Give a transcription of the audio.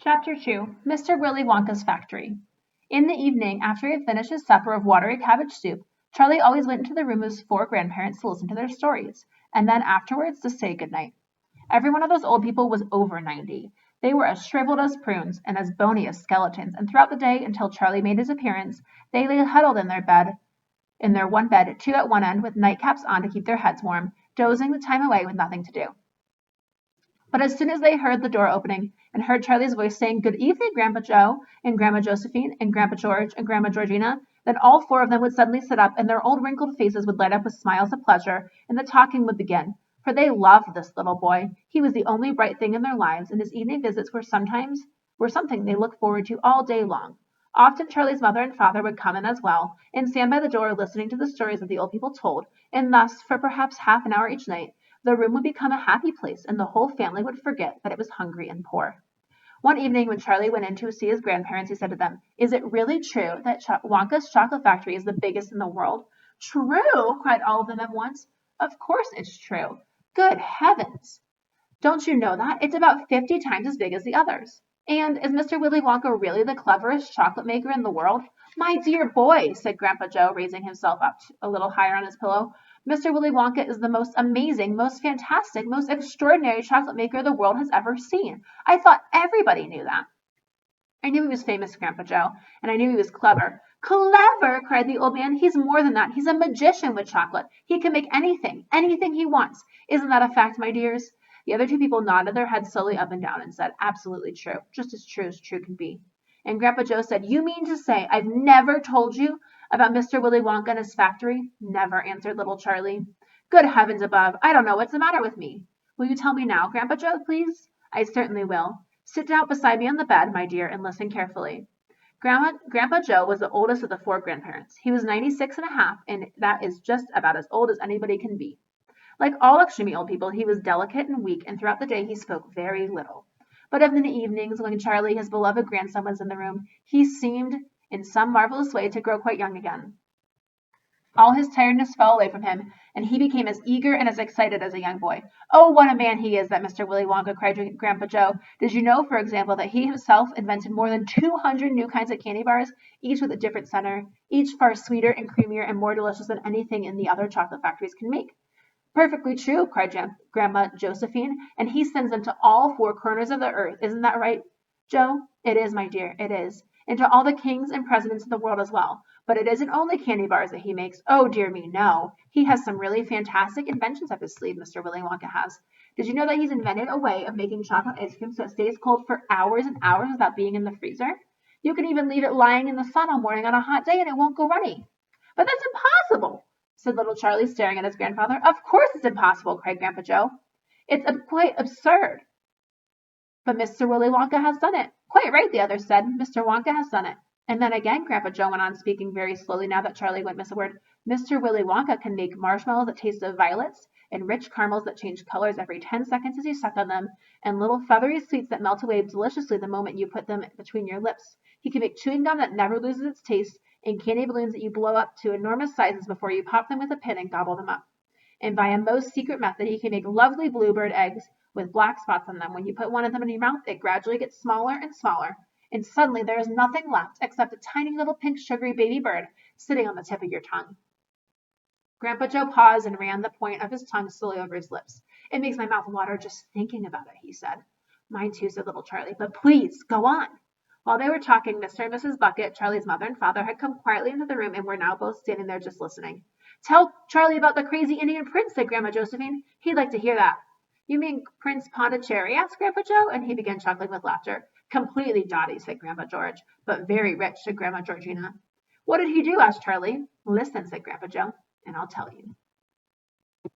Chapter 2 Mr. Willy Wonka's Factory. In the evening, after he had finished his supper of watery cabbage soup, Charlie always went into the room of his four grandparents to listen to their stories, and then afterwards to say good night. Every one of those old people was over 90. They were as shriveled as prunes and as bony as skeletons, and throughout the day, until Charlie made his appearance, they lay huddled in their one bed, two at one end, with nightcaps on to keep their heads warm, dozing the time away with nothing to do. But as soon as they heard the door opening and heard Charlie's voice saying, "Good evening, Grandpa Joe, and Grandma Josephine, and Grandpa George, and Grandma Georgina," then all four of them would suddenly sit up, and their old wrinkled faces would light up with smiles of pleasure, and the talking would begin. For they loved this little boy. He was the only bright thing in their lives, and his evening visits were something they looked forward to all day long. Often Charlie's mother and father would come in as well, and stand by the door listening to the stories that the old people told, and thus, for perhaps half an hour each night, the room would become a happy place, and the whole family would forget that it was hungry and poor. One evening when Charlie went in to see his grandparents, he said to them, "Is it really true that Wonka's chocolate factory is the biggest in the world?" "True!" cried all of them at once. "Of course it's true." "Good heavens! Don't you know that? It's about 50 times as big as the others." "And is Mr. Willy Wonka really the cleverest chocolate maker in the world?" "My dear boy," said Grandpa Joe, raising himself up a little higher on his pillow, "Mr. Willy Wonka is the most amazing, most fantastic, most extraordinary chocolate maker the world has ever seen. I thought everybody knew that." "I knew he was famous, Grandpa Joe, and I knew he was clever." "Clever!" cried the old man. "He's more than that. He's a magician with chocolate. He can make anything he wants. Isn't that a fact, my dears?" The other two people nodded their heads slowly up and down and said, "Absolutely true, just as true can be." And Grandpa Joe said, "You mean to say I've never told you about Mr. Willy Wonka and his factory?" "Never," answered little Charlie. "Good heavens above, I don't know what's the matter with me." "Will you tell me now, Grandpa Joe, please?" "I certainly will. Sit down beside me on the bed, my dear, and listen carefully." Grandpa Joe was the oldest of the four grandparents. He was 96 and a half, and that is just about as old as anybody can be. Like all extremely old people, he was delicate and weak, and throughout the day he spoke very little. But in the evenings, when Charlie, his beloved grandson, was in the room, he seemed, in some marvelous way, to grow quite young again. All his tiredness fell away from him, and he became as eager and as excited as a young boy. "Oh, what a man he is, that Mr. Willy Wonka!" cried Grandpa Joe. "Did you know, for example, that he himself invented more than 200 new kinds of candy bars, each with a different center, each far sweeter and creamier and more delicious than anything in the other chocolate factories can make?" "Perfectly true," cried Grandma Josephine, "and he sends them to all four corners of the earth. Isn't that right, Joe?" "It is, my dear, it is. And to all the kings and presidents of the world as well. But it isn't only candy bars that he makes. Oh, dear me, no. He has some really fantastic inventions up his sleeve, Mr. Willy Wonka has. Did you know that he's invented a way of making chocolate ice cream so it stays cold for hours and hours without being in the freezer? You can even leave it lying in the sun all morning on a hot day and it won't go runny." "But that's impossible," said little Charlie, staring at his grandfather. "Of course it's impossible," cried Grandpa Joe. "It's quite absurd." "But Mr. Willy Wonka has done it." "Quite right," the others said. "Mr. Wonka has done it." And then again Grandpa Joe went on, speaking very slowly now that Charlie wouldn't miss a word. "Mr. Willy Wonka can make marshmallows that taste of violets, and rich caramels that change colors every 10 seconds as you suck on them, and little feathery sweets that melt away deliciously the moment you put them between your lips. He can make chewing gum that never loses its taste, and candy balloons that you blow up to enormous sizes before you pop them with a pin and gobble them up. And by a most secret method he can make lovely bluebird eggs with black spots on them. When you put one of them in your mouth, it gradually gets smaller and smaller, and suddenly there is nothing left except a tiny little pink sugary baby bird sitting on the tip of your tongue." Grandpa Joe paused and ran the point of his tongue slowly over his lips. "It makes my mouth water just thinking about it," he said. "Mine too," said little Charlie, "but please go on." While they were talking, Mr. and Mrs. Bucket, Charlie's mother and father, had come quietly into the room and were now both standing there just listening. "Tell Charlie about the crazy Indian prince," said Grandma Josephine. "He'd like to hear that." "You mean Prince Pondicherry?" asked Grandpa Joe, and he began chuckling with laughter. "Completely dotty," said Grandpa George, "but very rich," said Grandma Georgina. "What did he do?" asked Charlie. "Listen," said Grandpa Joe, "and I'll tell you."